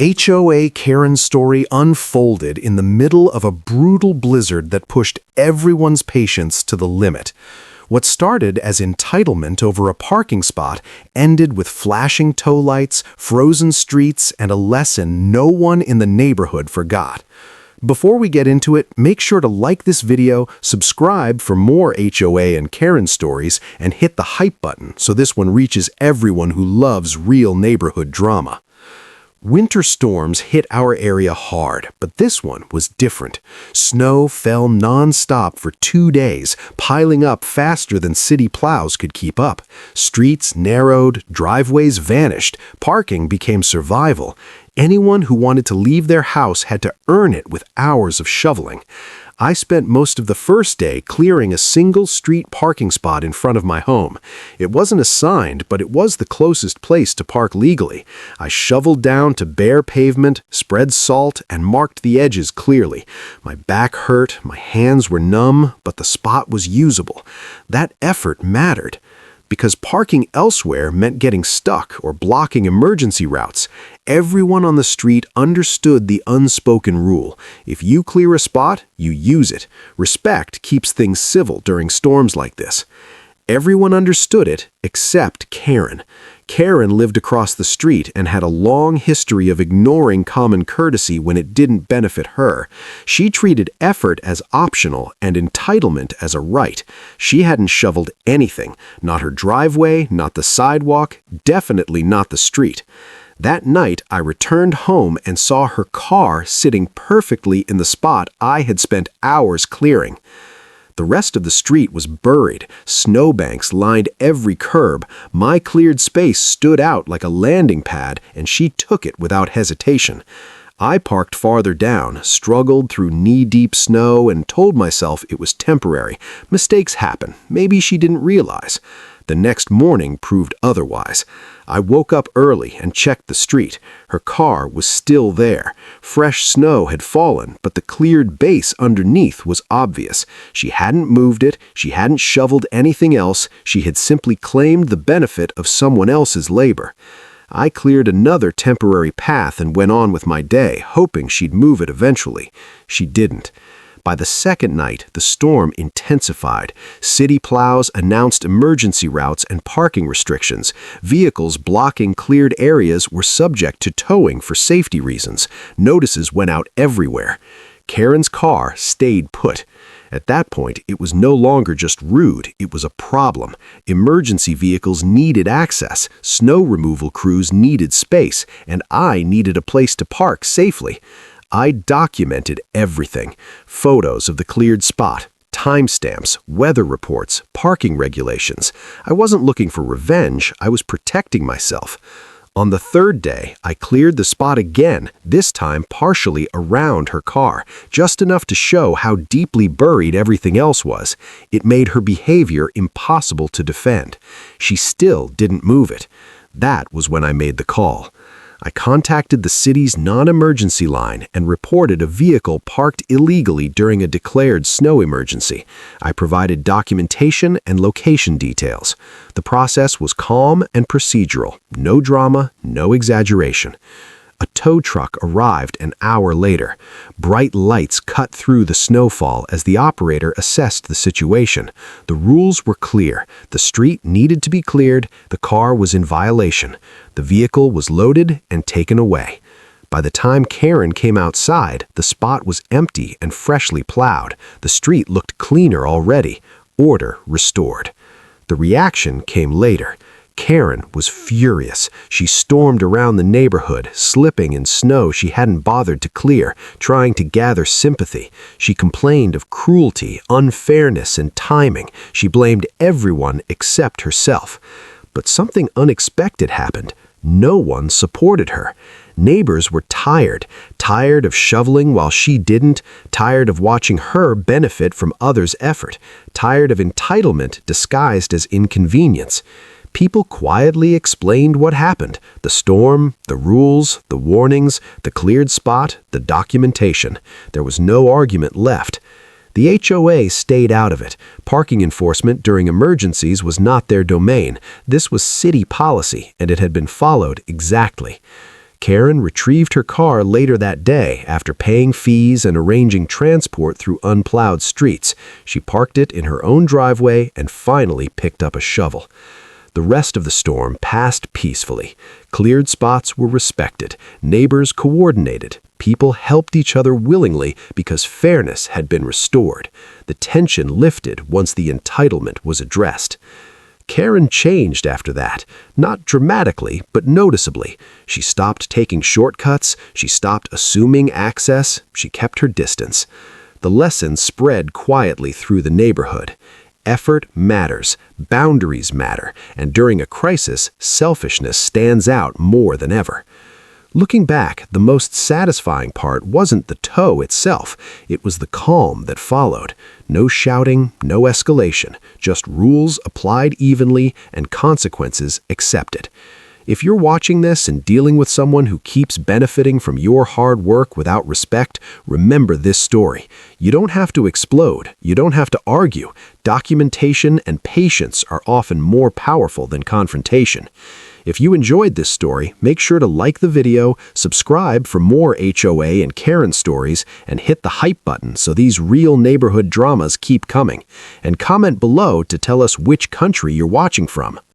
HOA Karen's story unfolded in the middle of a brutal blizzard that pushed everyone's patience to the limit. What started as entitlement over a parking spot ended with flashing tow lights, frozen streets, and a lesson no one in the neighborhood forgot. Before we get into it, make sure to like this video, subscribe for more HOA and Karen stories, and hit the hype button so this one reaches everyone who loves real neighborhood drama. Winter storms hit our area hard, but this one was different. Snow fell non-stop for 2 days, piling up faster than city plows could keep up. Streets narrowed, driveways vanished, parking became survival. Anyone who wanted to leave their house had to earn it with hours of shoveling. I spent most of the first day clearing a single street parking spot in front of my home. It wasn't assigned, but it was the closest place to park legally. I shoveled down to bare pavement, spread salt, and marked the edges clearly. My back hurt, my hands were numb, but the spot was usable. That effort mattered, because parking elsewhere meant getting stuck or blocking emergency routes. Everyone on the street understood the unspoken rule. If you clear a spot, you use it. Respect keeps things civil during storms like this. Everyone understood it except Karen. Karen lived across the street and had a long history of ignoring common courtesy when it didn't benefit her. She treated effort as optional and entitlement as a right. She hadn't shoveled anything, not her driveway, not the sidewalk, definitely not the street. That night, I returned home and saw her car sitting perfectly in the spot I had spent hours clearing. The rest of the street was buried. Snowbanks lined every curb. My cleared space stood out like a landing pad, and she took it without hesitation. I parked farther down, struggled through knee-deep snow, and told myself it was temporary. Mistakes happen. Maybe she didn't realize. The next morning proved otherwise. I woke up early and checked the street. Her car was still there. Fresh snow had fallen, but the cleared base underneath was obvious. She hadn't moved it, she hadn't shoveled anything else, she had simply claimed the benefit of someone else's labor. I cleared another temporary path and went on with my day, hoping she'd move it eventually. She didn't. By the second night, the storm intensified. City plows announced emergency routes and parking restrictions. Vehicles blocking cleared areas were subject to towing for safety reasons. Notices went out everywhere. Karen's car stayed put. At that point, it was no longer just rude, it was a problem. Emergency vehicles needed access, snow removal crews needed space, and I needed a place to park safely. I documented everything. Photos of the cleared spot, timestamps, weather reports, parking regulations. I wasn't looking for revenge, I was protecting myself. On the third day, I cleared the spot again, this time partially around her car, just enough to show how deeply buried everything else was. It made her behavior impossible to defend. She still didn't move it. That was when I made the call. I contacted the city's non-emergency line and reported a vehicle parked illegally during a declared snow emergency. I provided documentation and location details. The process was calm and procedural. No drama, no exaggeration. A tow truck arrived an hour later. Bright lights cut through the snowfall as the operator assessed the situation. The rules were clear. The street needed to be cleared. The car was in violation. The vehicle was loaded and taken away. By the time Karen came outside, the spot was empty and freshly plowed. The street looked cleaner already. Order restored. The reaction came later. Karen was furious. She stormed around the neighborhood, slipping in snow she hadn't bothered to clear, trying to gather sympathy. She complained of cruelty, unfairness, and timing. She blamed everyone except herself. But something unexpected happened. No one supported her. Neighbors were tired of shoveling while she didn't, tired of watching her benefit from others' effort, tired of entitlement disguised as inconvenience. People quietly explained what happened: the storm, the rules, the warnings, the cleared spot, the documentation. There was no argument left. The HOA stayed out of it. Parking enforcement during emergencies was not their domain. This was city policy, and it had been followed exactly. Karen retrieved her car later that day after paying fees and arranging transport through unplowed streets. She parked it in her own driveway and finally picked up a shovel. The rest of the storm passed peacefully. Cleared spots were respected. Neighbors coordinated. People helped each other willingly because fairness had been restored. The tension lifted once the entitlement was addressed. Karen changed after that, not dramatically, but noticeably. She stopped taking shortcuts, she stopped assuming access, she kept her distance. The lesson spread quietly through the neighborhood. Effort matters, boundaries matter, and during a crisis, selfishness stands out more than ever. Looking back, the most satisfying part wasn't the tow itself, it was the calm that followed. No shouting, no escalation, just rules applied evenly and consequences accepted. If you're watching this and dealing with someone who keeps benefiting from your hard work without respect, remember this story. You don't have to explode. You don't have to argue. Documentation and patience are often more powerful than confrontation. If you enjoyed this story, make sure to like the video, subscribe for more HOA and Karen stories, and hit the hype button so these real neighborhood dramas keep coming. And comment below to tell us which country you're watching from.